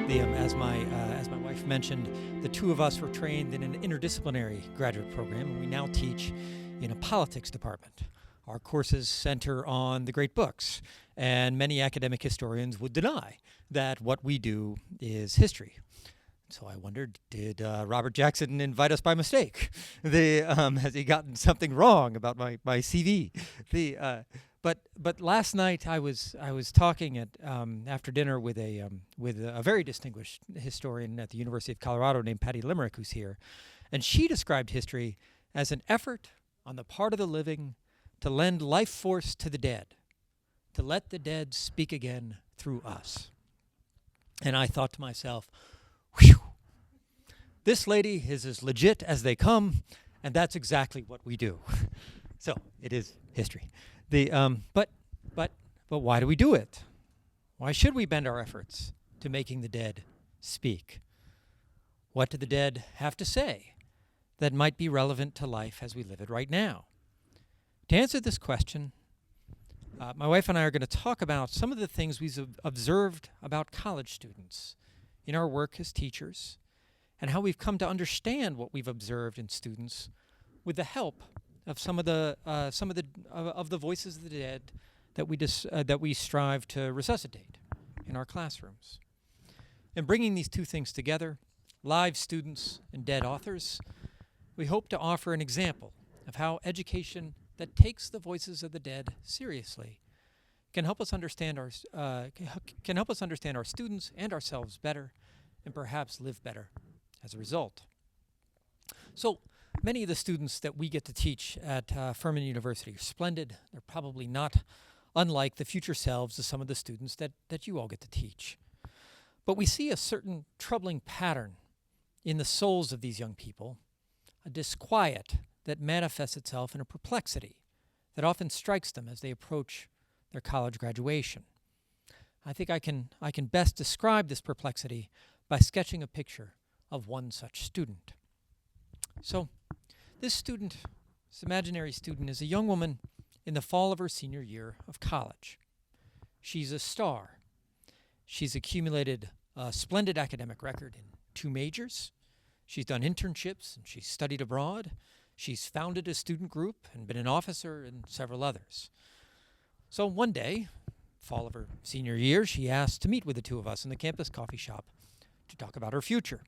As my wife mentioned, the two of us were trained in an interdisciplinary graduate program, and we now teach in a politics department. Our courses center on the great books, and many academic historians would deny that what we do is history. So I wondered, did Robert Jackson invite us by mistake? Has he gotten something wrong about my CV? But last night I was talking at after dinner with a very distinguished historian at the University of Colorado named Patty Limerick, who's here, and she described history as an effort on the part of the living to lend life force to the dead, to let the dead speak again through us. And I thought to myself, whew, this lady is as legit as they come, and that's exactly what we do. So it is history. But why do we do it? Why should we bend our efforts to making the dead speak? What do the dead have to say that might be relevant to life as we live it right now? To answer this question, my wife and I are going to talk about some of the things we've observed about college students in our work as teachers, and how we've come to understand what we've observed in students with the help of some of the voices of the dead that we strive to resuscitate in our classrooms. And bringing these two things together, live students and dead authors, we hope to offer an example of how education that takes the voices of the dead seriously can help us understand our students and ourselves better, and perhaps live better as a result. So many of the students that we get to teach at Furman University are splendid. They're probably not unlike the future selves of some of the students that you all get to teach. But we see a certain troubling pattern in the souls of these young people, a disquiet that manifests itself in a perplexity that often strikes them as they approach their college graduation. I think I can best describe this perplexity by sketching a picture of one such student. So, this imaginary student, is a young woman in the fall of her senior year of college. She's a star. She's accumulated a splendid academic record in 2 majors. She's done internships and she's studied abroad. She's founded a student group and been an officer in several others. So one day, fall of her senior year, she asked to meet with the two of us in the campus coffee shop to talk about her future.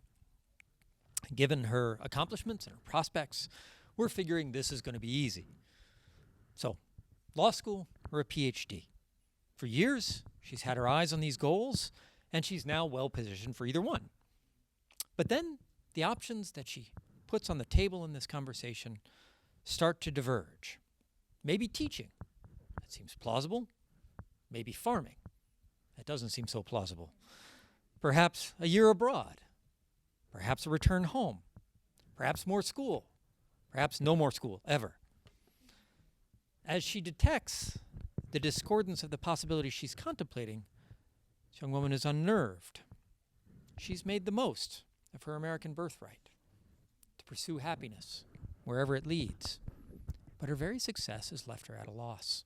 Given her accomplishments and her prospects, we're figuring this is going to be easy. So, law school or a PhD. For years, she's had her eyes on these goals, and she's now well positioned for either one. But then the options that she puts on the table in this conversation start to diverge. Maybe teaching. That seems plausible. Maybe farming. That doesn't seem so plausible. Perhaps a year abroad. Perhaps a return home. Perhaps more school. Perhaps no more school, ever. As she detects the discordance of the possibilities she's contemplating, this young woman is unnerved. She's made the most of her American birthright to pursue happiness wherever it leads, but her very success has left her at a loss.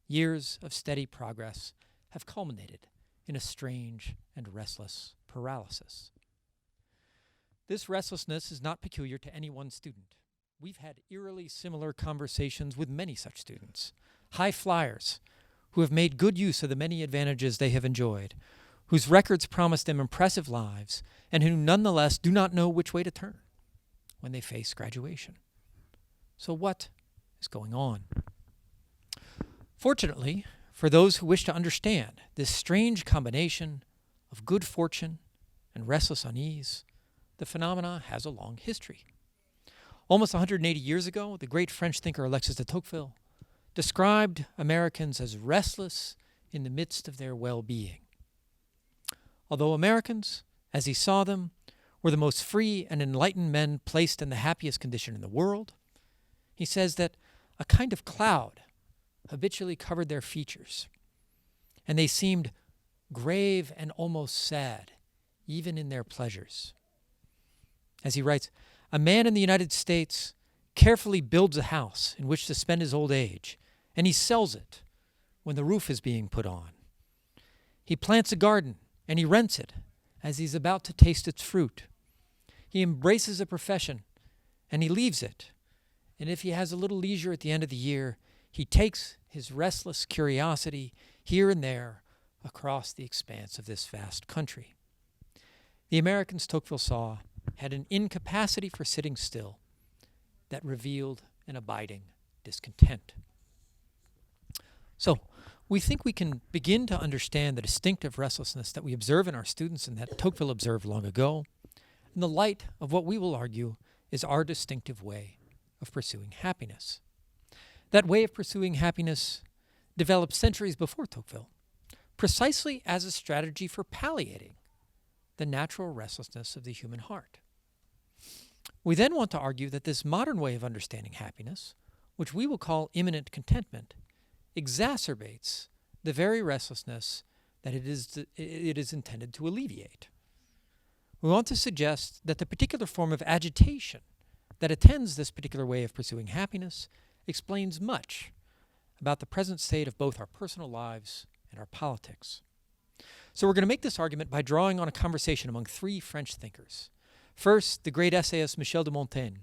Years of steady progress have culminated in a strange and restless paralysis. This restlessness is not peculiar to any one student. We've had eerily similar conversations with many such students, high flyers who have made good use of the many advantages they have enjoyed, whose records promise them impressive lives, and who nonetheless do not know which way to turn when they face graduation. So what is going on? Fortunately, for those who wish to understand this strange combination of good fortune and restless unease, the phenomena has a long history. Almost 180 years ago, the great French thinker Alexis De Tocqueville described Americans as restless in the midst of their well-being. Although Americans, as he saw them, were the most free and enlightened men placed in the happiest condition in the world, he says that a kind of cloud habitually covered their features, and they seemed grave and almost sad, even in their pleasures. As he writes, a man in the United States carefully builds a house in which to spend his old age, and he sells it when the roof is being put on. He plants a garden, and he rents it as he's about to taste its fruit. He embraces a profession, and he leaves it. And if he has a little leisure at the end of the year, he takes his restless curiosity here and there across the expanse of this vast country. The Americans Tocqueville saw had an incapacity for sitting still that revealed an abiding discontent. So, we think we can begin to understand the distinctive restlessness that we observe in our students and that Tocqueville observed long ago in the light of what we will argue is our distinctive way of pursuing happiness. That way of pursuing happiness developed centuries before Tocqueville, precisely as a strategy for palliating the natural restlessness of the human heart. We then want to argue that this modern way of understanding happiness, which we will call immanent contentment, exacerbates the very restlessness that it is intended to alleviate. We want to suggest that the particular form of agitation that attends this particular way of pursuing happiness explains much about the present state of both our personal lives and our politics. So we're going to make this argument by drawing on a conversation among three French thinkers. First, the great essayist Michel de Montaigne,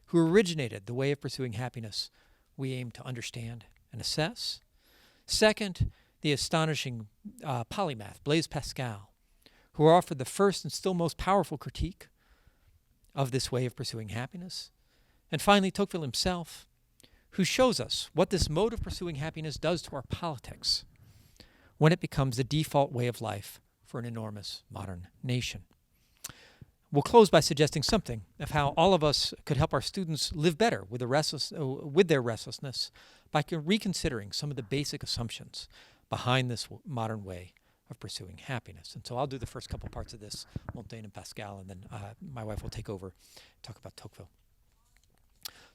who originated the way of pursuing happiness we aim to understand and assess. Second, the astonishing polymath Blaise Pascal, who offered the first and still most powerful critique of this way of pursuing happiness. And finally, Tocqueville himself, who shows us what this mode of pursuing happiness does to our politics when it becomes the default way of life for an enormous modern nation. We'll close by suggesting something of how all of us could help our students live better with their restlessness by reconsidering some of the basic assumptions behind this modern way of pursuing happiness. And so I'll do the first couple parts of this, Montaigne and Pascal, and then my wife will take over and talk about Tocqueville.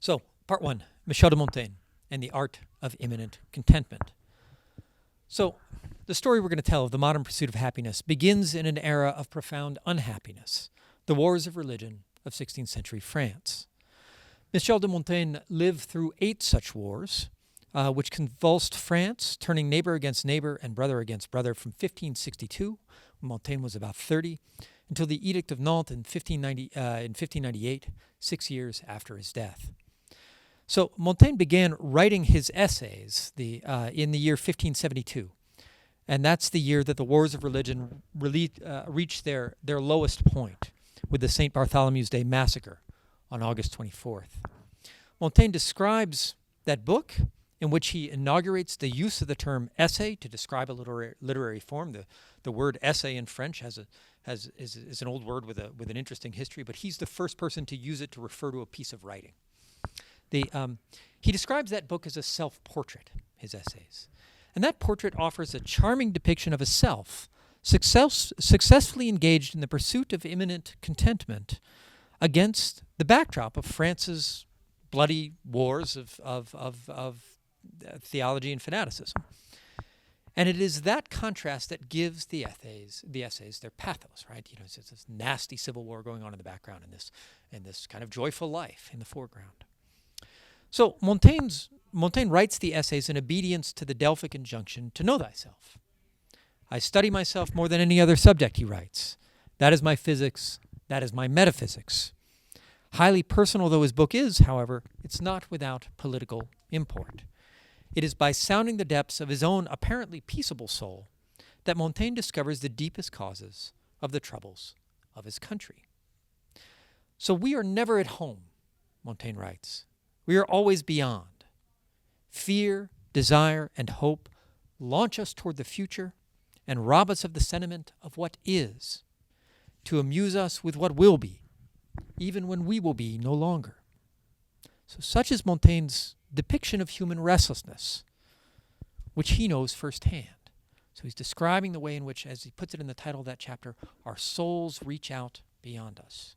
So, part one, Michel de Montaigne and the art of immanent contentment. So, the story we're going to tell of the modern pursuit of happiness begins in an era of profound unhappiness, the wars of religion of 16th century France. Michel de Montaigne lived through 8 such wars, which convulsed France, turning neighbor against neighbor and brother against brother from 1562, when Montaigne was about 30, until the Edict of Nantes in 1598, 6 years after his death. So Montaigne began writing his essays in the year 1572, and that's the year that the wars of religion reached their lowest point with the St. Bartholomew's Day massacre on August 24th. Montaigne describes that book in which he inaugurates the use of the term essay to describe a literary form. The word essay in French is an old word with an interesting history, but he's the first person to use it to refer to a piece of writing. He describes that book as a self-portrait, his essays. And that portrait offers a charming depiction of a self successfully engaged in the pursuit of immanent contentment against the backdrop of France's bloody wars of theology and fanaticism. And it is that contrast that gives the essays their pathos, right? You know, it's this nasty civil war going on in the background and this kind of joyful life in the foreground. So Montaigne writes the essays in obedience to the Delphic injunction to know thyself. I study myself more than any other subject, he writes. That is my physics, that is my metaphysics. Highly personal though his book is, however, it's not without political import. It is by sounding the depths of his own apparently peaceable soul that Montaigne discovers the deepest causes of the troubles of his country. So we are never at home, Montaigne writes. We are always beyond. Fear, desire, and hope launch us toward the future and rob us of the sentiment of what is, to amuse us with what will be, even when we will be no longer. So such is Montaigne's depiction of human restlessness, which he knows firsthand. So he's describing the way in which, as he puts it in the title of that chapter, our souls reach out beyond us.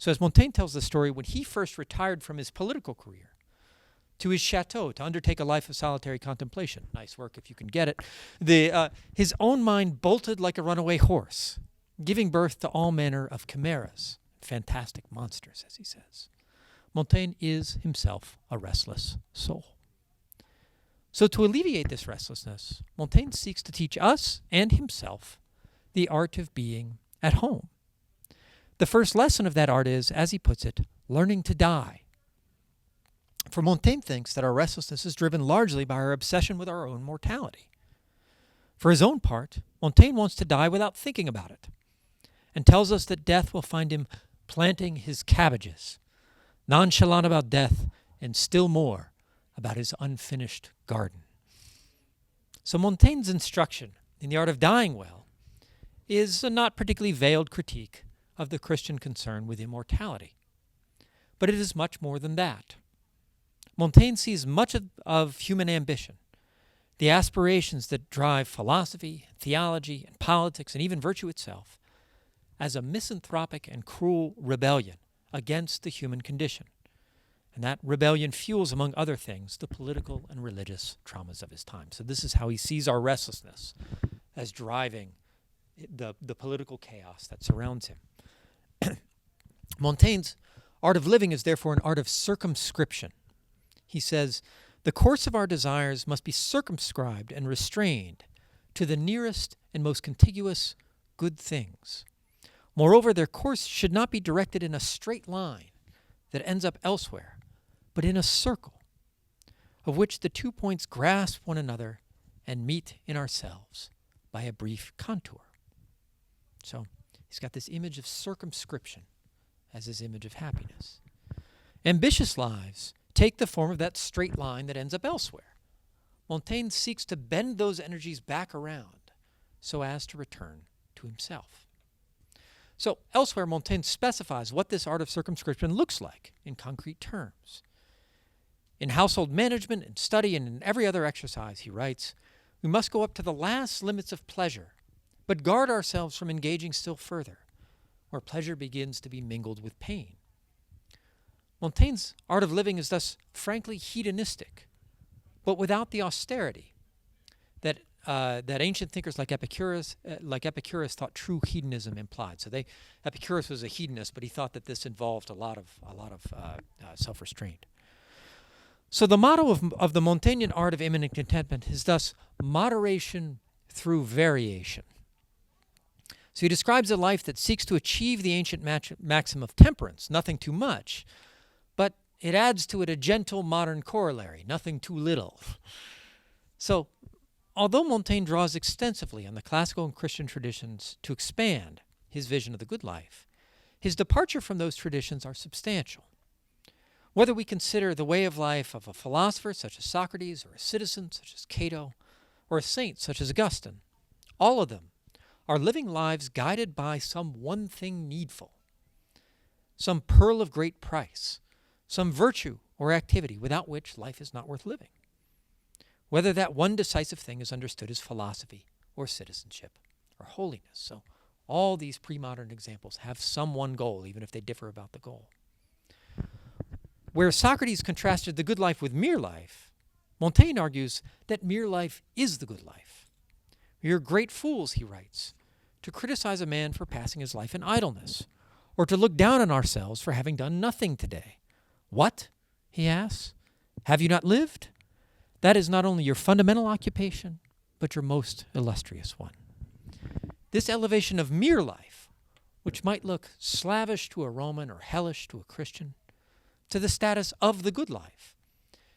So as Montaigne tells the story, when he first retired from his political career to his chateau to undertake a life of solitary contemplation, nice work if you can get it, his own mind bolted like a runaway horse, giving birth to all manner of chimeras, fantastic monsters, as he says. Montaigne is himself a restless soul. So to alleviate this restlessness, Montaigne seeks to teach us and himself the art of being at home. The first lesson of that art is, as he puts it, learning to die. For Montaigne thinks that our restlessness is driven largely by our obsession with our own mortality. For his own part, Montaigne wants to die without thinking about it, and tells us that death will find him planting his cabbages, nonchalant about death, and still more about his unfinished garden. So Montaigne's instruction in the art of dying well is a not particularly veiled critique of the Christian concern with immortality. But it is much more than that. Montaigne sees much of human ambition, the aspirations that drive philosophy, theology, and politics, and even virtue itself, as a misanthropic and cruel rebellion against the human condition. And that rebellion fuels, among other things, the political and religious traumas of his time. So this is how he sees our restlessness as driving the political chaos that surrounds him. Montaigne's art of living is therefore an art of circumscription. He says, the course of our desires must be circumscribed and restrained to the nearest and most contiguous good things. Moreover, their course should not be directed in a straight line that ends up elsewhere, but in a circle, of which the 2 points grasp one another and meet in ourselves by a brief contour. So he's got this image of circumscription as his image of happiness. Ambitious lives take the form of that straight line that ends up elsewhere. Montaigne seeks to bend those energies back around so as to return to himself. So elsewhere, Montaigne specifies what this art of circumscription looks like in concrete terms. In household management, in study, and in every other exercise, he writes, we must go up to the last limits of pleasure, but guard ourselves from engaging still further, where pleasure begins to be mingled with pain. Montaigne's art of living is thus frankly hedonistic, but without the austerity that ancient thinkers like Epicurus thought true hedonism implied. So Epicurus was a hedonist, but he thought that this involved a lot of self-restraint. So the motto of the Montaignian art of immanent contentment is thus moderation through variation. So he describes a life that seeks to achieve the ancient maxim of temperance, nothing too much, but it adds to it a gentle modern corollary, nothing too little. So although Montaigne draws extensively on the classical and Christian traditions to expand his vision of the good life, his departure from those traditions are substantial. Whether we consider the way of life of a philosopher such as Socrates, or a citizen such as Cato, or a saint such as Augustine, all of them are living lives guided by some one thing needful, some pearl of great price, some virtue or activity without which life is not worth living. Whether that one decisive thing is understood as philosophy or citizenship or holiness. So all these pre-modern examples have some one goal, even if they differ about the goal. Where Socrates contrasted the good life with mere life, Montaigne argues that mere life is the good life. We are great fools, he writes, to criticize a man for passing his life in idleness, or to look down on ourselves for having done nothing today. What? He asks. Have you not lived? That is not only your fundamental occupation, but your most illustrious one. This elevation of mere life, which might look slavish to a Roman or hellish to a Christian, to the status of the good life,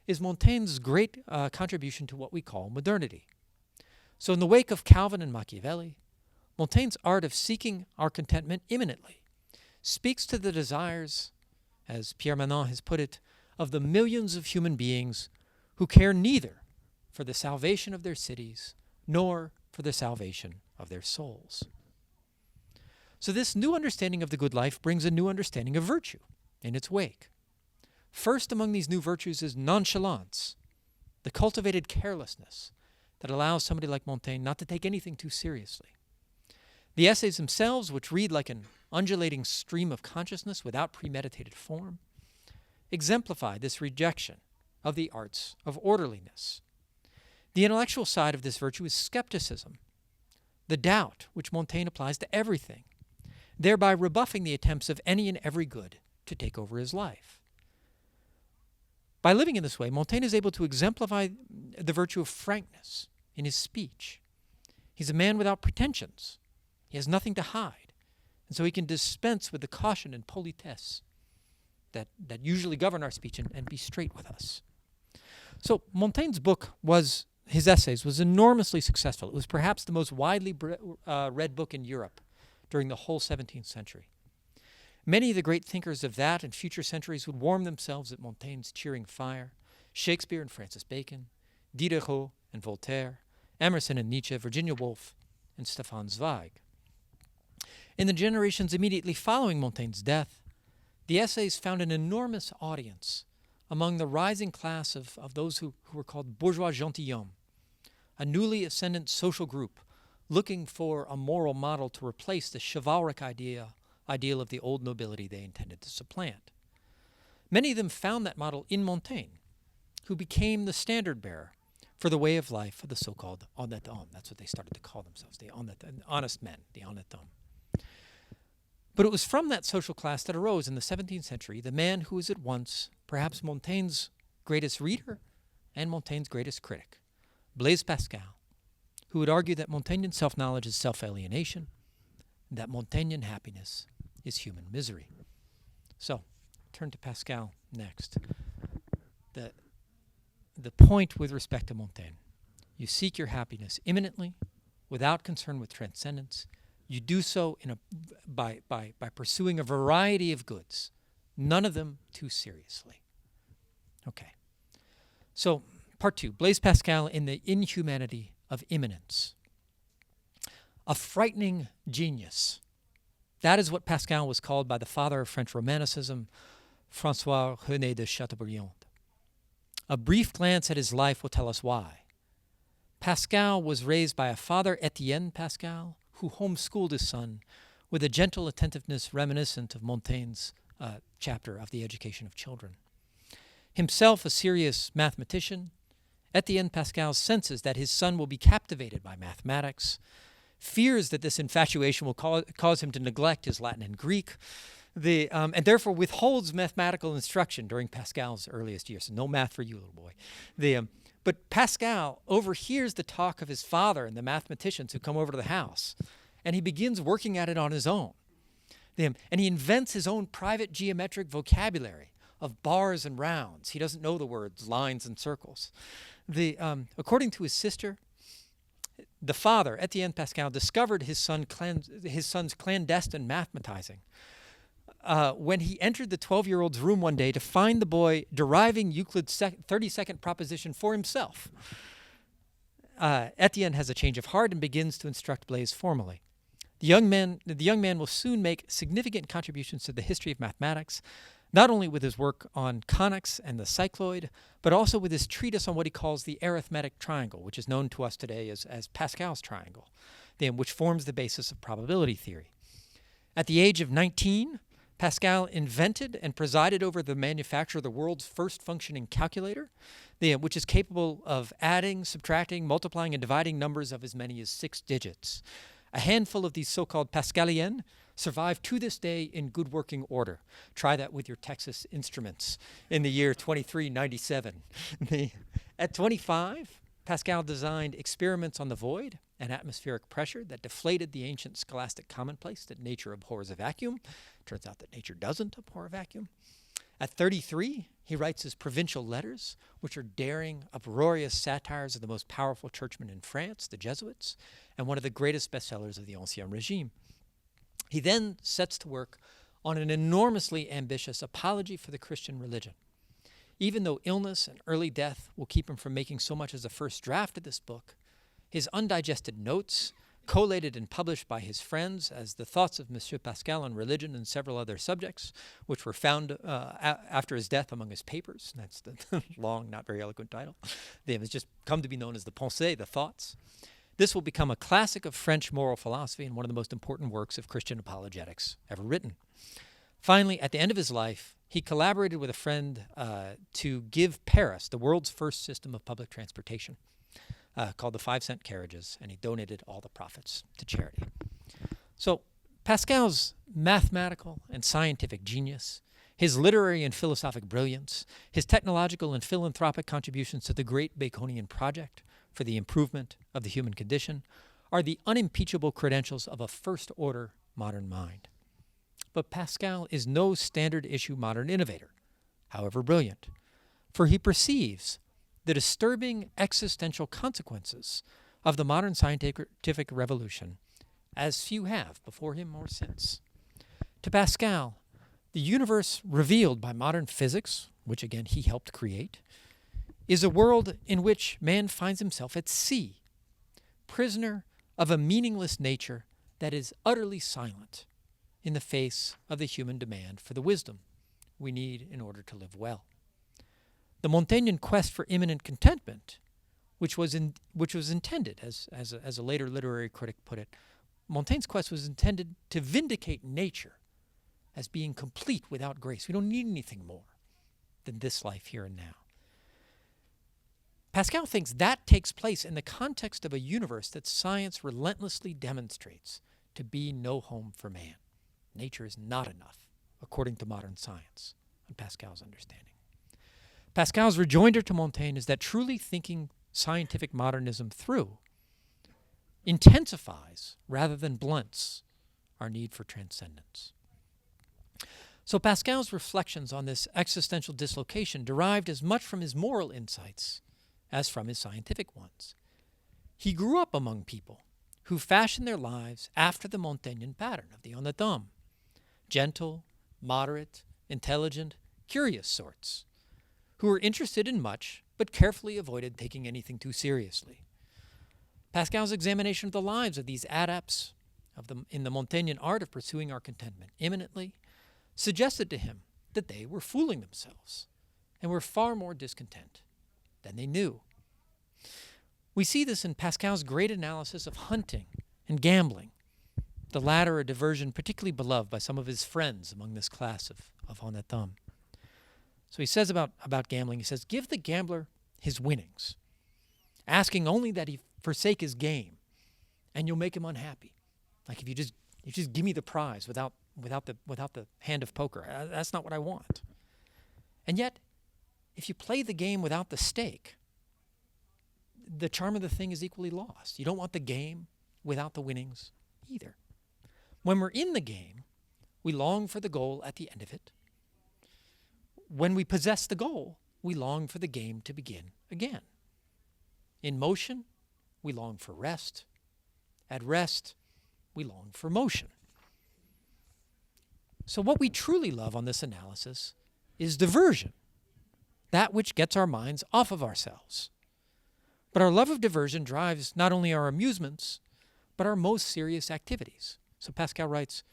is Montaigne's great contribution to what we call modernity. So in the wake of Calvin and Machiavelli, Montaigne's art of seeking our contentment immanently speaks to the desires, as Pierre Manon has put it, of the millions of human beings who care neither for the salvation of their cities nor for the salvation of their souls. So this new understanding of the good life brings a new understanding of virtue in its wake. First among these new virtues is nonchalance, the cultivated carelessness that allows somebody like Montaigne not to take anything too seriously. The essays themselves, which read like an undulating stream of consciousness without premeditated form, exemplify this rejection of the arts of orderliness. The intellectual side of this virtue is skepticism, the doubt which Montaigne applies to everything, thereby rebuffing the attempts of any and every good to take over his life. By living in this way, Montaigne is able to exemplify the virtue of frankness in his speech. He's a man without pretensions. He has nothing to hide. And so he can dispense with the caution and politesse that usually govern our speech and be straight with us. So Montaigne's book his essays was enormously successful. It was perhaps the most widely read book in Europe during the whole 17th century. Many of the great thinkers of that and future centuries would warm themselves at Montaigne's cheering fire. Shakespeare and Francis Bacon, Diderot and Voltaire, Emerson and Nietzsche, Virginia Woolf, and Stefan Zweig. In the generations immediately following Montaigne's death, the essays found an enormous audience among the rising class of those who were called bourgeois gentilshommes, a newly ascendant social group looking for a moral model to replace the chivalric ideal of the old nobility they intended to supplant. Many of them found that model in Montaigne, who became the standard bearer for the way of life of the so-called honnêtes hommes. That's what they started to call themselves, the honest men, the honnêtes hommes. But it was from that social class that arose in the 17th century the man who was at once perhaps Montaigne's greatest reader and Montaigne's greatest critic, Blaise Pascal, who would argue that Montaignean self-knowledge is self-alienation, and that Montaignean happiness is human misery. So, turn to Pascal next. The point with respect to Montaigne: you seek your happiness imminently, without concern with transcendence. You do so by pursuing a variety of goods, none of them too seriously. Okay. So, part 2, Blaise Pascal in the inhumanity of imminence. A frightening genius. That is what Pascal was called by the father of French Romanticism, François-René de Chateaubriand. A brief glance at his life will tell us why. Pascal was raised by a father, Etienne Pascal, who homeschooled his son with a gentle attentiveness reminiscent of Montaigne's chapter of the education of children. Himself a serious mathematician, Etienne Pascal senses that his son will be captivated by mathematics, fears that this infatuation will cause him to neglect his Latin and Greek, and therefore withholds mathematical instruction during Pascal's earliest years. So no math for you, little boy. But Pascal overhears the talk of his father and the mathematicians who come over to the house, and he begins working at it on his own. And he invents his own private geometric vocabulary of bars and rounds. He doesn't know the words lines and circles. According to his sister, the father, Etienne Pascal, discovered his son's clandestine mathematizing when he entered the 12-year-old's room one day to find the boy deriving Euclid's 32nd proposition for himself. Etienne has a change of heart and begins to instruct Blaise formally. The young man will soon make significant contributions to the history of mathematics, not only with his work on conics and the cycloid, but also with his treatise on what he calls the arithmetic triangle, which is known to us today as Pascal's triangle, which forms the basis of probability theory. At the age of 19, Pascal invented and presided over the manufacture of the world's first functioning calculator, which is capable of adding, subtracting, multiplying, and dividing numbers of as many as 6 digits. A handful of these so-called Pascaliennes survive to this day in good working order. Try that with your Texas Instruments in the year 2397. At 25, Pascal designed experiments on the void and atmospheric pressure that deflated the ancient scholastic commonplace that nature abhors a vacuum. Turns out that nature doesn't abhor a vacuum. At 33, he writes his Provincial Letters, which are daring, uproarious satires of the most powerful churchmen in France, the Jesuits, and one of the greatest bestsellers of the Ancien Regime. He then sets to work on an enormously ambitious apology for the Christian religion. Even though illness and early death will keep him from making so much as the first draft of this book, his undigested notes, collated and published by his friends as the thoughts of Monsieur Pascal on religion and several other subjects, which were found after his death among his papers. That's the long, not very eloquent title. They have just come to be known as the Pensées, the Thoughts. This will become a classic of French moral philosophy and one of the most important works of Christian apologetics ever written. Finally, at the end of his life, he collaborated with a friend to give Paris the world's first system of public transportation, called the 5-cent carriages, and he donated all the profits to charity. So Pascal's mathematical and scientific genius, his literary and philosophic brilliance, his technological and philanthropic contributions to the great Baconian project for the improvement of the human condition are the unimpeachable credentials of a first-order modern mind. But Pascal is no standard issue modern innovator, however brilliant, for he perceives the disturbing existential consequences of the modern scientific revolution as few have before him or since. To Pascal, the universe revealed by modern physics, which again he helped create, is a world in which man finds himself at sea, prisoner of a meaningless nature that is utterly silent in the face of the human demand for the wisdom we need in order to live well. The Montaignian quest for immanent contentment, which was intended, as a later literary critic put it, Montaigne's quest was intended to vindicate nature as being complete without grace. We don't need anything more than this life here and now. Pascal thinks that takes place in the context of a universe that science relentlessly demonstrates to be no home for man. Nature is not enough, according to modern science, and Pascal's understanding. Pascal's rejoinder to Montaigne is that truly thinking scientific modernism through intensifies rather than blunts our need for transcendence. So Pascal's reflections on this existential dislocation derived as much from his moral insights as from his scientific ones. He grew up among people who fashioned their lives after the Montaignian pattern of the honnête homme, gentle, moderate, intelligent, curious sorts, who were interested in much but carefully avoided taking anything too seriously. Pascal's examination of the lives of these adepts in the Montaignian art of pursuing our contentment imminently suggested to him that they were fooling themselves and were far more discontent than they knew. We see this in Pascal's great analysis of hunting and gambling, the latter a diversion particularly beloved by some of his friends among this class of honnête hommes. So he says about gambling, he says, give the gambler his winnings, asking only that he forsake his game, and you'll make him unhappy. Like if you just give me the prize without the hand of poker. That's not what I want. And yet, if you play the game without the stake, the charm of the thing is equally lost. You don't want the game without the winnings either. When we're in the game, we long for the goal at the end of it. When we possess the goal, we long for the game to begin again. In motion, we long for rest. At rest, we long for motion. So what we truly love on this analysis is diversion, that which gets our minds off of ourselves. But our love of diversion drives not only our amusements, but our most serious activities. So Pascal writes,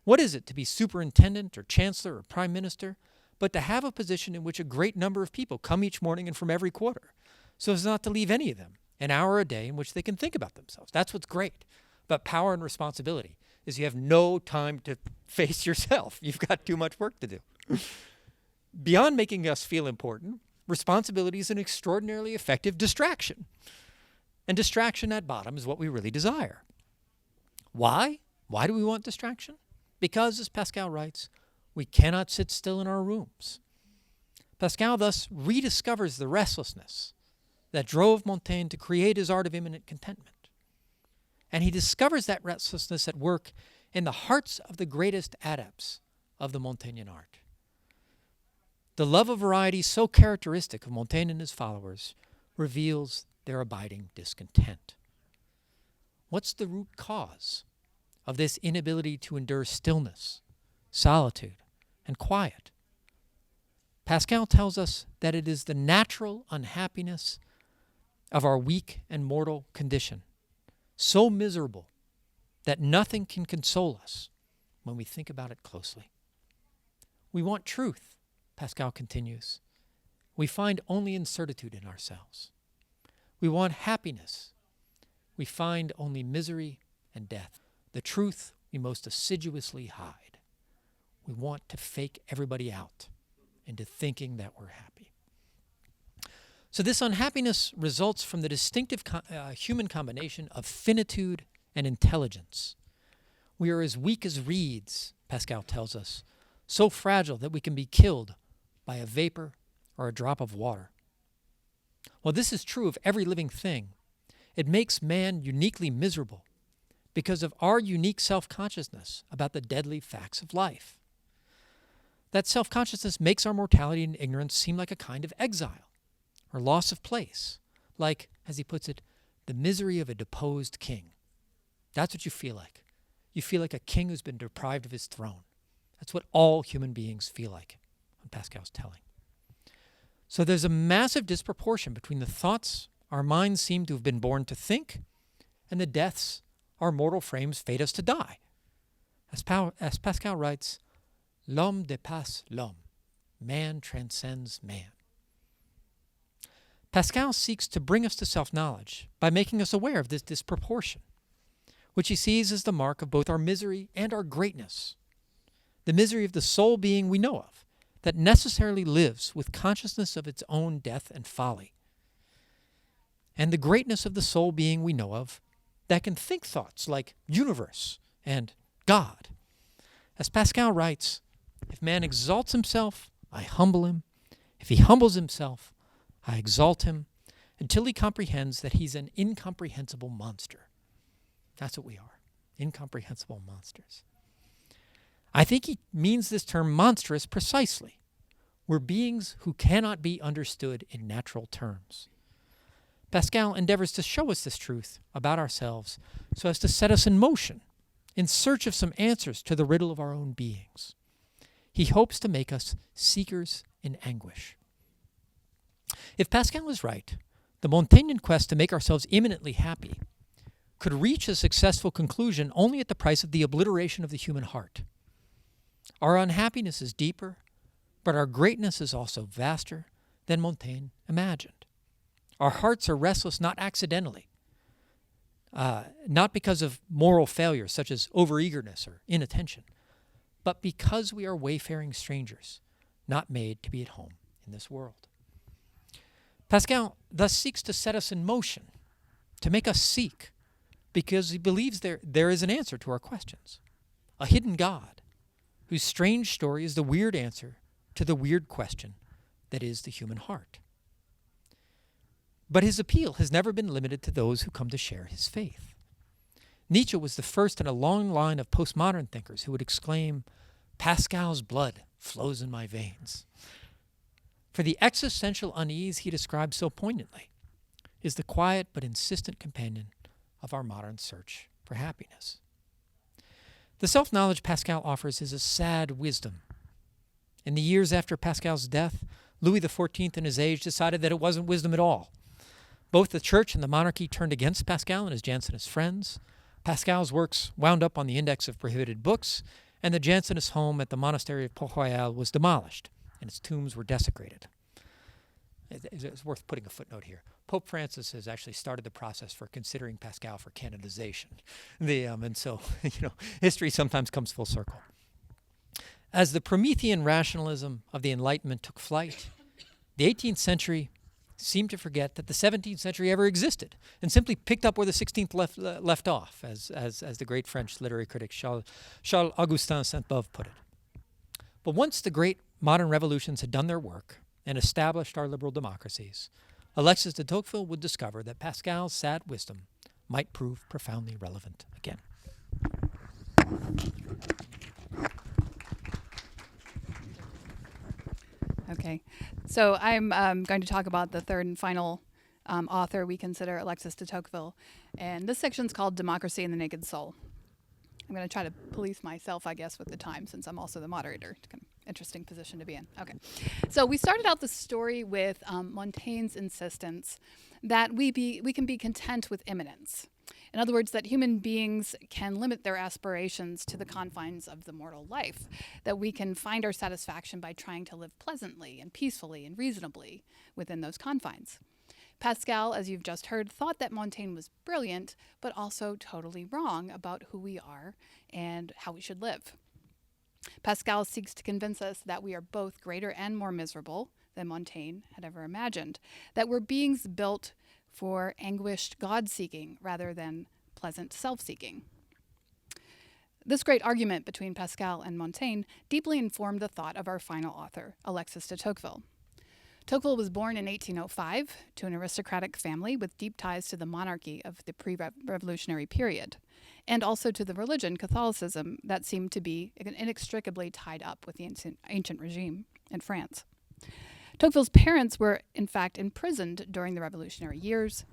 what is it to be superintendent or chancellor or prime minister, but to have a position in which a great number of people come each morning and from every quarter, so as not to leave any of them an hour a day in which they can think about themselves. That's what's great about power and responsibility, is you have no time to face yourself. You've got too much work to do. Beyond making us feel important, responsibility is an extraordinarily effective distraction. And distraction at bottom is what we really desire. Why? Why do we want distraction? Because, as Pascal writes, we cannot sit still in our rooms. Pascal thus rediscovers the restlessness that drove Montaigne to create his art of immanent contentment. And he discovers that restlessness at work in the hearts of the greatest adepts of the Montaignian art. The love of variety so characteristic of Montaigne and his followers reveals their abiding discontent. What's the root cause of this inability to endure stillness, solitude, and quiet? Pascal tells us that it is the natural unhappiness of our weak and mortal condition, so miserable that nothing can console us when we think about it closely. We want truth, Pascal continues. We find only incertitude in ourselves. We want happiness. We find only misery and death. The truth we most assiduously hide. We want to fake everybody out into thinking that we're happy. So this unhappiness results from the distinctive human combination of finitude and intelligence. We are as weak as reeds, Pascal tells us, so fragile that we can be killed by a vapor or a drop of water. While this is true of every living thing, it makes man uniquely miserable because of our unique self-consciousness about the deadly facts of life. That self-consciousness makes our mortality and ignorance seem like a kind of exile or loss of place, like, as he puts it, the misery of a deposed king. That's what you feel like. You feel like a king who's been deprived of his throne. That's what all human beings feel like, on Pascal's telling. So there's a massive disproportion between the thoughts our minds seem to have been born to think and the deaths our mortal frames fate us to die. As Pascal writes, l'homme dépasse l'homme. Man transcends man. Pascal seeks to bring us to self-knowledge by making us aware of this disproportion, which he sees as the mark of both our misery and our greatness. The misery of the sole being we know of, that necessarily lives with consciousness of its own death and folly. And the greatness of the sole being we know of, that can think thoughts like universe and God. As Pascal writes, if man exalts himself, I humble him. If he humbles himself, I exalt him, until he comprehends that he's an incomprehensible monster. That's what we are, incomprehensible monsters. I think he means this term monstrous precisely. We're beings who cannot be understood in natural terms. Pascal endeavors to show us this truth about ourselves so as to set us in motion, in search of some answers to the riddle of our own beings. He hopes to make us seekers in anguish. If Pascal is right, the Montaignian quest to make ourselves imminently happy could reach a successful conclusion only at the price of the obliteration of the human heart. Our unhappiness is deeper, but our greatness is also vaster than Montaigne imagined. Our hearts are restless not accidentally, not because of moral failures such as overeagerness or inattention, but because we are wayfaring strangers, not made to be at home in this world. Pascal thus seeks to set us in motion, to make us seek, because he believes there is an answer to our questions, a hidden God, whose strange story is the weird answer to the weird question that is the human heart. But his appeal has never been limited to those who come to share his faith. Nietzsche was the first in a long line of postmodern thinkers who would exclaim, "Pascal's blood flows in my veins." For the existential unease he describes so poignantly is the quiet but insistent companion of our modern search for happiness. The self-knowledge Pascal offers is a sad wisdom. In the years after Pascal's death, Louis XIV in his age decided that it wasn't wisdom at all. Both the church and the monarchy turned against Pascal and his Jansenist friends. Pascal's works wound up on the index of prohibited books, and the Jansenist home at the monastery of Port-Royal was demolished, and its tombs were desecrated. It's worth putting a footnote here. Pope Francis has actually started the process for considering Pascal for canonization. And so, history sometimes comes full circle. As the Promethean rationalism of the Enlightenment took flight, the 18th century seemed to forget that the 17th century ever existed and simply picked up where the 16th left off, as the great French literary critic Charles-Augustin Sainte-Beuve put it. But once the great modern revolutions had done their work and established our liberal democracies, Alexis de Tocqueville would discover that Pascal's sad wisdom might prove profoundly relevant again. Okay, so I'm going to talk about the third and final author we consider, Alexis de Tocqueville, and this section's called Democracy and the Naked Soul. I'm going to try to police myself, I guess, with the time, since I'm also the moderator. Kind of interesting position to be in. Okay, so we started out the story with Montaigne's insistence that we can be content with immanence. In other words, that human beings can limit their aspirations to the confines of the mortal life, that we can find our satisfaction by trying to live pleasantly and peacefully and reasonably within those confines. Pascal, as you've just heard, thought that Montaigne was brilliant, but also totally wrong about who we are and how we should live. Pascal seeks to convince us that we are both greater and more miserable than Montaigne had ever imagined, that we're beings built for anguished God-seeking rather than pleasant self-seeking. This great argument between Pascal and Montaigne deeply informed the thought of our final author, Alexis de Tocqueville. Tocqueville was born in 1805 to an aristocratic family with deep ties to the monarchy of the pre-revolutionary period, and also to the religion, Catholicism, that seemed to be inextricably tied up with the ancient regime in France. Tocqueville's parents were, in fact, imprisoned during the revolutionary years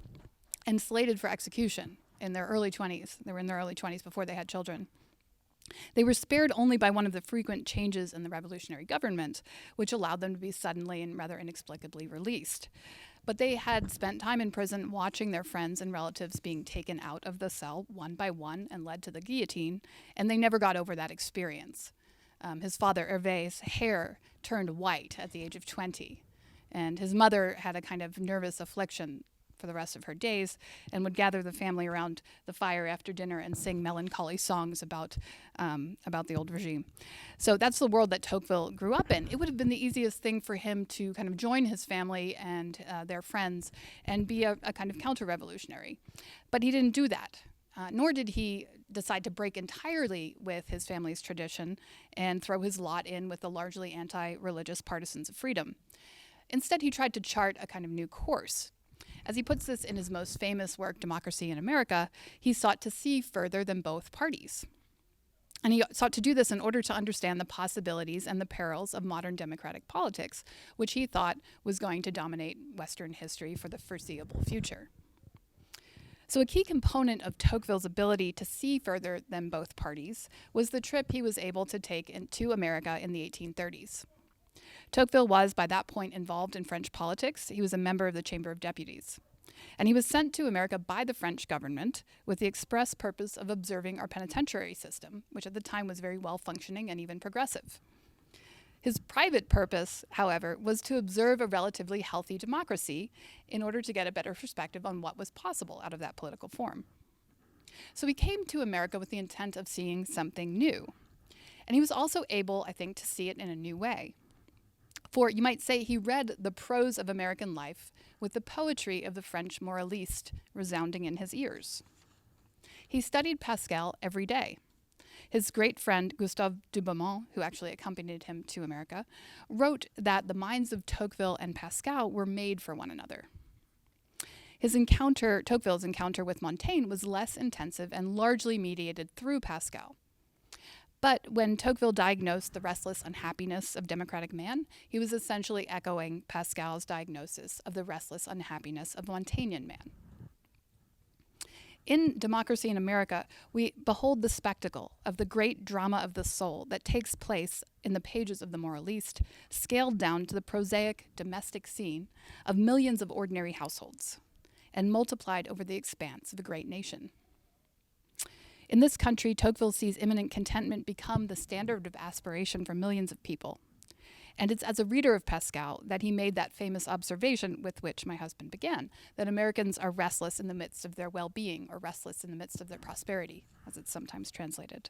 and slated for execution in their early 20s. They were in their early 20s before they had children. They were spared only by one of the frequent changes in the revolutionary government, which allowed them to be suddenly and rather inexplicably released. But they had spent time in prison watching their friends and relatives being taken out of the cell one by one and led to the guillotine, and they never got over that experience. His father, Hervé's hair turned white at the age of 20, and his mother had a kind of nervous affliction for the rest of her days and would gather the family around the fire after dinner and sing melancholy songs about the old regime. So that's the world that Tocqueville grew up in. It would have been the easiest thing for him to kind of join his family and their friends and be a kind of counter-revolutionary. But he didn't do that. Nor did he decide to break entirely with his family's tradition and throw his lot in with the largely anti-religious partisans of freedom. Instead, he tried to chart a kind of new course. As he puts this in his most famous work, Democracy in America, he sought to see further than both parties. And he sought to do this in order to understand the possibilities and the perils of modern democratic politics, which he thought was going to dominate Western history for the foreseeable future. So a key component of Tocqueville's ability to see further than both parties was the trip he was able to take into America in the 1830s. Tocqueville was, by that point, involved in French politics. He was a member of the Chamber of Deputies. And he was sent to America by the French government with the express purpose of observing our penitentiary system, which at the time was very well functioning and even progressive. His private purpose, however, was to observe a relatively healthy democracy in order to get a better perspective on what was possible out of that political form. So he came to America with the intent of seeing something new. And he was also able, I think, to see it in a new way. For you might say he read the prose of American life with the poetry of the French moraliste resounding in his ears. He studied Pascal every day. His great friend, Gustave du Beaumont, who actually accompanied him to America, wrote that the minds of Tocqueville and Pascal were made for one another. Tocqueville's encounter with Montaigne was less intensive and largely mediated through Pascal. But when Tocqueville diagnosed the restless unhappiness of democratic man, he was essentially echoing Pascal's diagnosis of the restless unhappiness of Montaignian man. In Democracy in America, we behold the spectacle of the great drama of the soul that takes place in the pages of the moraliste, scaled down to the prosaic domestic scene of millions of ordinary households, and multiplied over the expanse of a great nation. In this country, Tocqueville sees imminent contentment become the standard of aspiration for millions of people. And it's as a reader of Pascal that he made that famous observation with which my husband began, that Americans are restless in the midst of their well-being, or restless in the midst of their prosperity, as it's sometimes translated.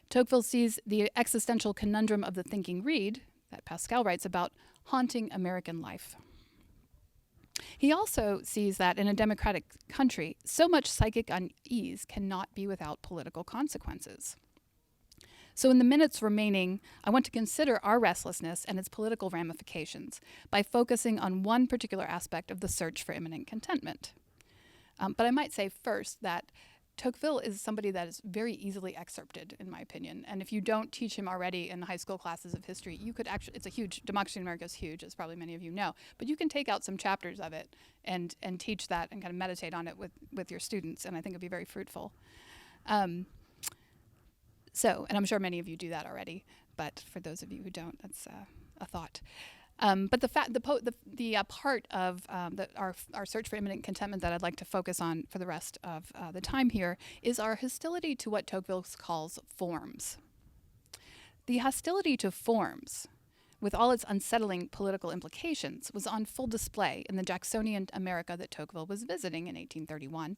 Tocqueville sees the existential conundrum of the thinking reed, that Pascal writes about, haunting American life. He also sees that in a democratic country, so much psychic unease cannot be without political consequences. So in the minutes remaining, I want to consider our restlessness and its political ramifications by focusing on one particular aspect of the search for imminent contentment. But I might say first that Tocqueville is somebody that is very easily excerpted, in my opinion. And if you don't teach him already in high school classes of history, you could actually, it's a huge, Democracy in America is huge, as probably many of you know, but you can take out some chapters of it and teach that and kind of meditate on it with your students, and I think it'd be very fruitful. And I'm sure many of you do that already, but for those of you who don't, that's a thought. But the part of our search for imminent contentment that I'd like to focus on for the rest of the time here is our hostility to what Tocqueville calls forms. The hostility to forms, with all its unsettling political implications, was on full display in the Jacksonian America that Tocqueville was visiting in 1831,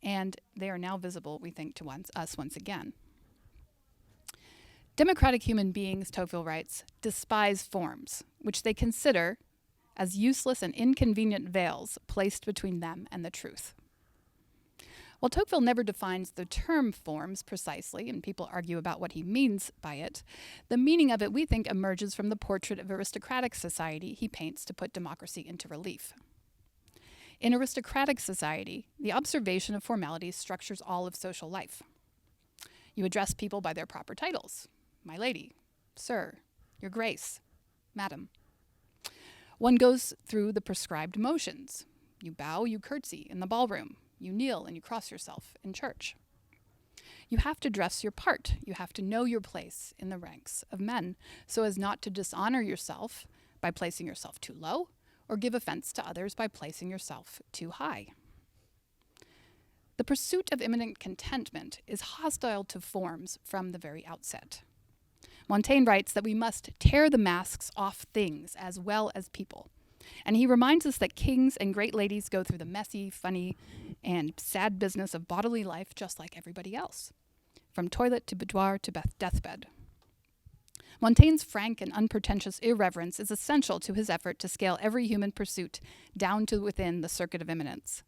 and they are now visible, we think, to us once again. Democratic human beings, Tocqueville writes, despise forms, which they consider as useless and inconvenient veils placed between them and the truth. While Tocqueville never defines the term forms precisely, and people argue about what he means by it, the meaning of it, we think, emerges from the portrait of aristocratic society he paints to put democracy into relief. In aristocratic society, the observation of formalities structures all of social life. You address people by their proper titles: my lady, sir, your grace, madam. One goes through the prescribed motions. You bow, you curtsy in the ballroom. You kneel and you cross yourself in church. You have to dress your part. You have to know your place in the ranks of men so as not to dishonor yourself by placing yourself too low or give offense to others by placing yourself too high. The pursuit of imminent contentment is hostile to forms from the very outset. Montaigne writes that we must tear the masks off things as well as people. And he reminds us that kings and great ladies go through the messy, funny, and sad business of bodily life just like everybody else, from toilet to boudoir to deathbed. Montaigne's frank and unpretentious irreverence is essential to his effort to scale every human pursuit down to within the circuit of immanence.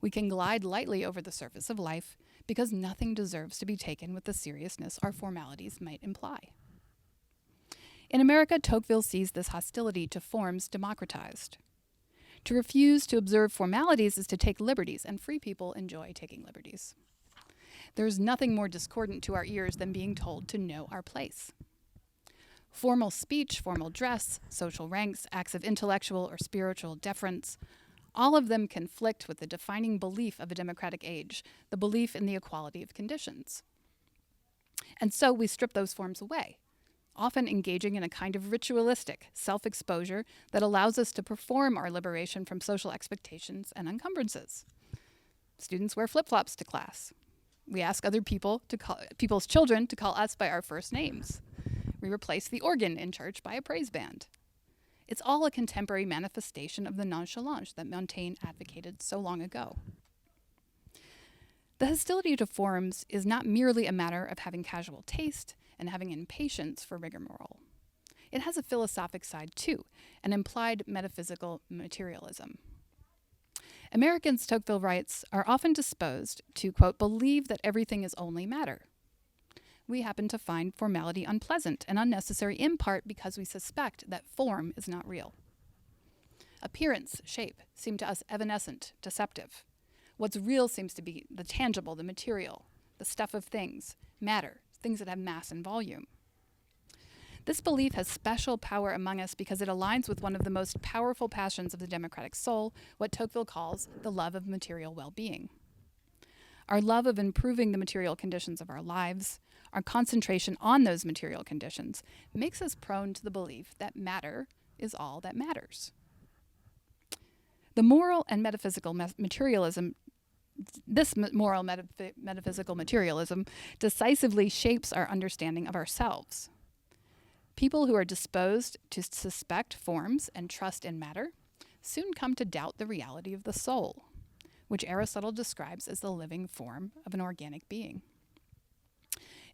We can glide lightly over the surface of life because nothing deserves to be taken with the seriousness our formalities might imply. In America, Tocqueville sees this hostility to forms democratized. To refuse to observe formalities is to take liberties, and free people enjoy taking liberties. There is nothing more discordant to our ears than being told to know our place. Formal speech, formal dress, social ranks, acts of intellectual or spiritual deference, all of them conflict with the defining belief of a democratic age, the belief in the equality of conditions. And so we strip those forms away, often engaging in a kind of ritualistic self-exposure that allows us to perform our liberation from social expectations and encumbrances. Students wear flip-flops to class. We ask other people's children to call us by our first names. We replace the organ in church by a praise band. It's all a contemporary manifestation of the nonchalance that Montaigne advocated so long ago. The hostility to forms is not merely a matter of having casual taste and having impatience for rigmarole. It has a philosophic side too, an implied metaphysical materialism. Americans, Tocqueville writes, are often disposed to, quote, believe that everything is only matter. We happen to find formality unpleasant and unnecessary in part because we suspect that form is not real. Appearance, shape, seem to us evanescent, deceptive. What's real seems to be the tangible, the material, the stuff of things, matter, things that have mass and volume. This belief has special power among us because it aligns with one of the most powerful passions of the democratic soul, what Tocqueville calls the love of material well-being. Our love of improving the material conditions of our lives, our concentration on those material conditions, makes us prone to the belief that matter is all that matters. The moral and metaphysical materialism metaphysical materialism decisively shapes our understanding of ourselves. People who are disposed to suspect forms and trust in matter soon come to doubt the reality of the soul, which Aristotle describes as the living form of an organic being.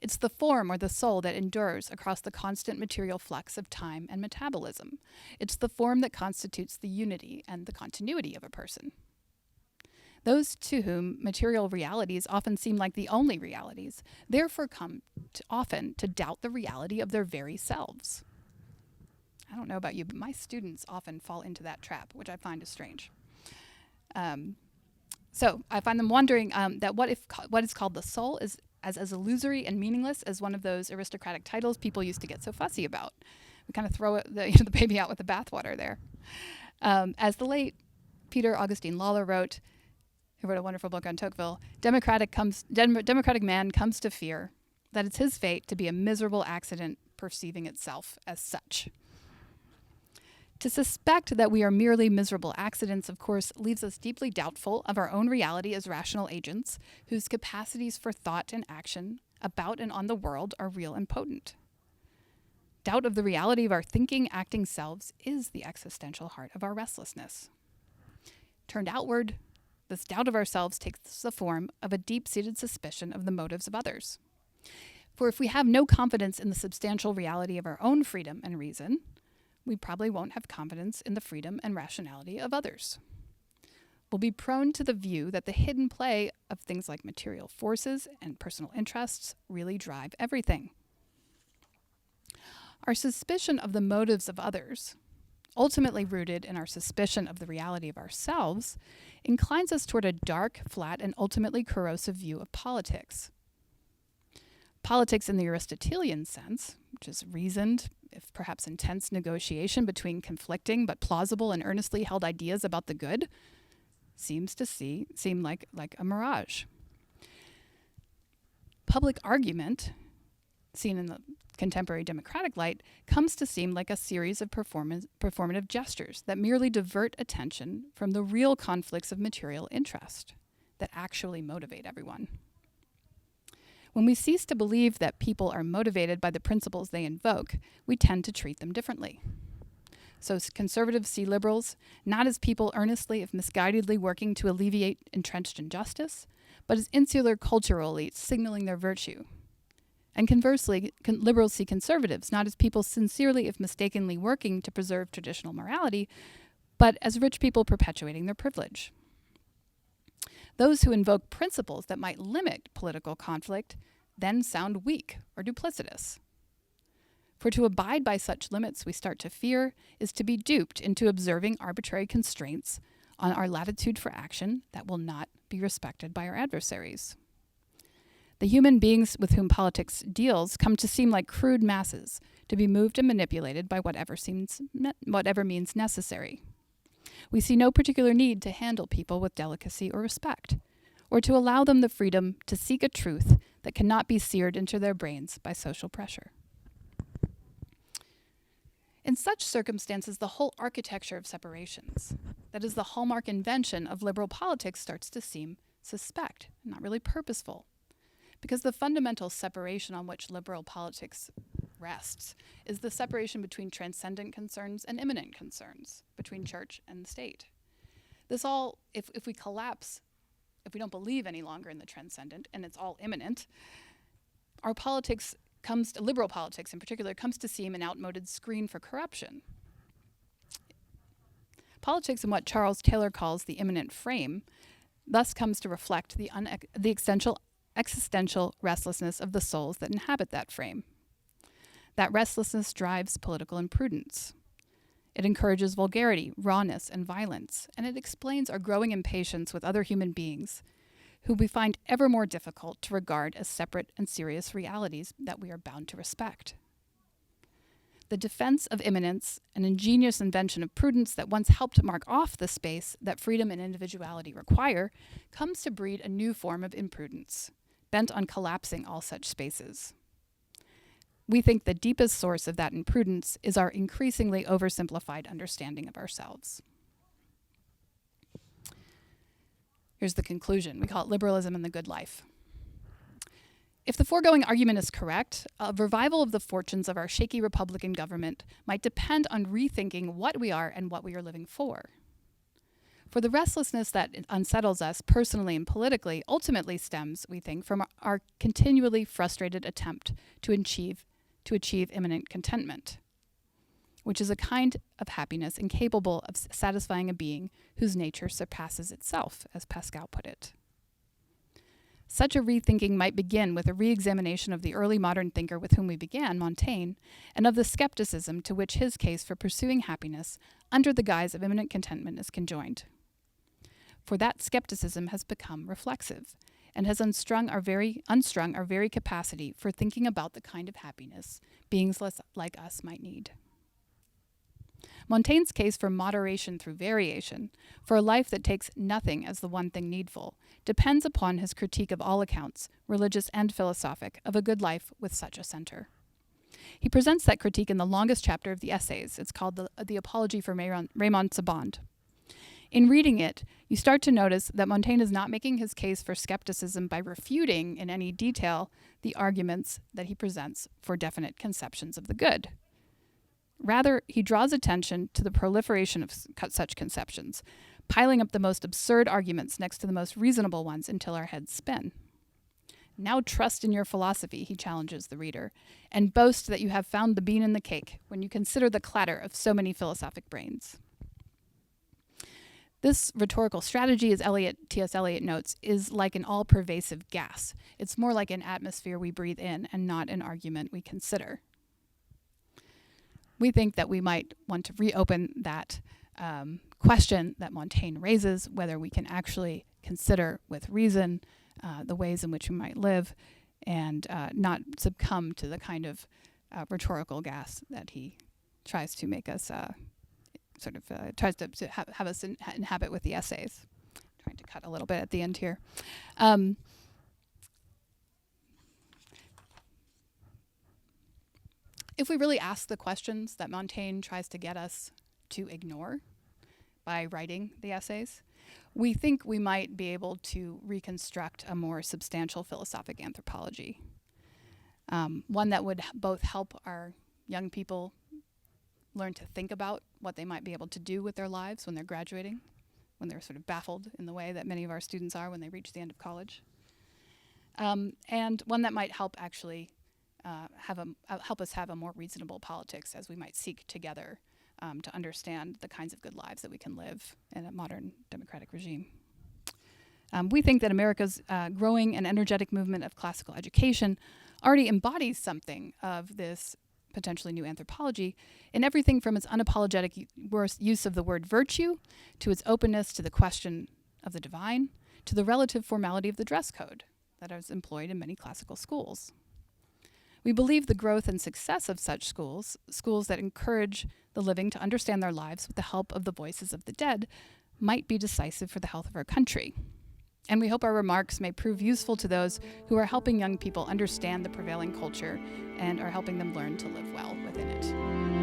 It's the form or the soul that endures across the constant material flux of time and metabolism. It's the form that constitutes the unity and the continuity of a person. Those to whom material realities often seem like the only realities, therefore come often to doubt the reality of their very selves. I don't know about you, but my students often fall into that trap, which I find is strange. So I find them wondering that what is called the soul is as illusory and meaningless as one of those aristocratic titles people used to get so fussy about. We kind of throw the baby out with the bathwater there. As the late Peter Augustine Lawler wrote, who wrote a wonderful book on Tocqueville, democratic man comes to fear that it's his fate to be a miserable accident perceiving itself as such. To suspect that we are merely miserable accidents, of course, leaves us deeply doubtful of our own reality as rational agents whose capacities for thought and action about and on the world are real and potent. Doubt of the reality of our thinking, acting selves is the existential heart of our restlessness. Turned outward, this doubt of ourselves takes the form of a deep-seated suspicion of the motives of others. For if we have no confidence in the substantial reality of our own freedom and reason, we probably won't have confidence in the freedom and rationality of others. will be prone to the view that the hidden play of things like material forces and personal interests really drive everything. Our suspicion of the motives of others, ultimately rooted in our suspicion of the reality of ourselves, inclines us toward a dark, flat, and ultimately corrosive view of politics. Politics in the Aristotelian sense, which is reasoned, if perhaps intense negotiation between conflicting but plausible and earnestly held ideas about the good, seems to seem like a mirage. Public argument, seen in the contemporary democratic light, comes to seem like a series of performative gestures that merely divert attention from the real conflicts of material interest that actually motivate everyone. When we cease to believe that people are motivated by the principles they invoke, we tend to treat them differently. So conservatives see liberals not as people earnestly, if misguidedly, working to alleviate entrenched injustice, but as insular cultural elites signaling their virtue. And conversely, liberals see conservatives not as people sincerely, if mistakenly, working to preserve traditional morality, but as rich people perpetuating their privilege. Those who invoke principles that might limit political conflict then sound weak or duplicitous. For to abide by such limits, we start to fear, is to be duped into observing arbitrary constraints on our latitude for action that will not be respected by our adversaries. The human beings with whom politics deals come to seem like crude masses, to be moved and manipulated by whatever means necessary. We see no particular need to handle people with delicacy or respect, or to allow them the freedom to seek a truth that cannot be seared into their brains by social pressure. In such circumstances, the whole architecture of separations, that is the hallmark invention of liberal politics, starts to seem suspect, not really purposeful, because the fundamental separation on which liberal politics rests is the separation between transcendent concerns and immanent concerns, between church and the state. This all, if we collapse, if we don't believe any longer in the transcendent and it's all immanent, our politics liberal politics in particular, comes to seem an outmoded screen for corruption. Politics in what Charles Taylor calls the immanent frame thus comes to reflect the existential restlessness of the souls that inhabit that frame. That restlessness drives political imprudence. It encourages vulgarity, rawness, and violence, and it explains our growing impatience with other human beings, who we find ever more difficult to regard as separate and serious realities that we are bound to respect. The defense of immanence, an ingenious invention of prudence that once helped mark off the space that freedom and individuality require, comes to breed a new form of imprudence, bent on collapsing all such spaces. We think the deepest source of that imprudence is our increasingly oversimplified understanding of ourselves. Here's the conclusion. We call it liberalism and the good life. If the foregoing argument is correct, a revival of the fortunes of our shaky Republican government might depend on rethinking what we are and what we are living for. For the restlessness that unsettles us personally and politically ultimately stems, we think, from our continually frustrated attempt to achieve immanent contentment, which is a kind of happiness incapable of satisfying a being whose nature surpasses itself, as Pascal put it. Such a rethinking might begin with a re-examination of the early modern thinker with whom we began, Montaigne, and of the skepticism to which his case for pursuing happiness under the guise of immanent contentment is conjoined. For that skepticism has become reflexive and has unstrung our very capacity for thinking about the kind of happiness beings like us might need. Montaigne's case for moderation through variation, for a life that takes nothing as the one thing needful, depends upon his critique of all accounts, religious and philosophic, of a good life with such a center. He presents that critique in the longest chapter of the Essays. It's called the Apology for Raymond Sebond. In reading it, you start to notice that Montaigne is not making his case for skepticism by refuting in any detail the arguments that he presents for definite conceptions of the good. Rather, he draws attention to the proliferation of such conceptions, piling up the most absurd arguments next to the most reasonable ones until our heads spin. Now trust in your philosophy, he challenges the reader, and boast that you have found the bean in the cake when you consider the clatter of so many philosophic brains. This rhetorical strategy, as T.S. Eliot notes, is like an all-pervasive gas. It's more like an atmosphere we breathe in and not an argument we consider. We think that we might want to reopen that question that Montaigne raises, whether we can actually consider with reason the ways in which we might live and not succumb to the kind of rhetorical gas that he tries to make us tries to have us inhabit with the essays. I'm trying to cut a little bit at the end here. If we really ask the questions that Montaigne tries to get us to ignore by writing the essays, we think we might be able to reconstruct a more substantial philosophic anthropology. One that would both help our young people learn to think about what they might be able to do with their lives when they're graduating, when they're sort of baffled in the way that many of our students are when they reach the end of college. And one that might help actually help us have a more reasonable politics as we might seek together to understand the kinds of good lives that we can live in a modern democratic regime. We think that America's growing and energetic movement of classical education already embodies something of this potentially new anthropology in everything from its unapologetic use of the word virtue to its openness to the question of the divine to the relative formality of the dress code that is employed in many classical schools. We believe the growth and success of such schools that encourage the living to understand their lives with the help of the voices of the dead, might be decisive for the health of our country. And we hope our remarks may prove useful to those who are helping young people understand the prevailing culture and are helping them learn to live well within it.